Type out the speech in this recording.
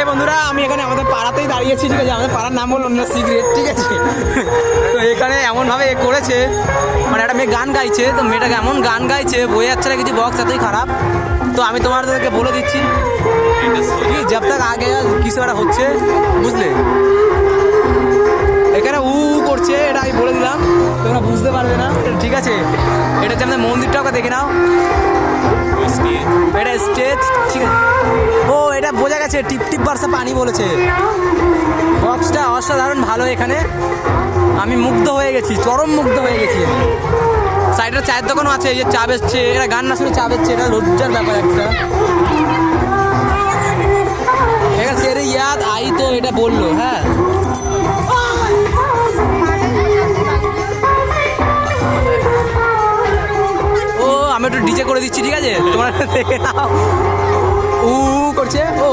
বন্ধুরা আমি এখানে আমাদের পাড়াতেই দাঁড়িয়েছি, ঠিক আছে? আমাদের পাড়ার নাম হলো অন্য সিগারেট, ঠিক আছে? তো এখানে এমনভাবে করেছে, মানে একটা মেয়ে গান গাইছে, তো মেয়েটাকে এমন গান গাইছে বোঝা যাচ্ছে না কিছু, বক্স এতই খারাপ। তো আমি তোমাদেরকে বলে দিচ্ছি কি জব তক আগে কিছু একটা হচ্ছে, বুঝলে? এখানে উ করছে, এটা আমি বলে দিলাম, তোমরা বুঝতে পারবে না, ঠিক আছে? এটা হচ্ছে আমাদের মন্দিরটাকে দেখে নাও, এটা স্টেজ, ঠিক আছে? ও এটা বোঝা গেছে, টিপ টিপ বার্সা পানি বলেছে। বক্সটা অসাধারণ ভালো, এখানে আমি মুগ্ধ হয়ে গেছি, চরম মুগ্ধ হয়ে গেছি। সাইডের চায়ের দোকানও আছে, এই যে চা বেচছে, এরা গান না শুনে চা বেচছে, এটা লজ্জার ব্যাপার একটা। এখানে তেরে ইয়াদ আই তো এটা বললো, হ্যাঁ। ও আমি একটু ডিজে করে দিচ্ছি, ঠিক আছে? তোমরা দেখে নাও, উ করছে ও।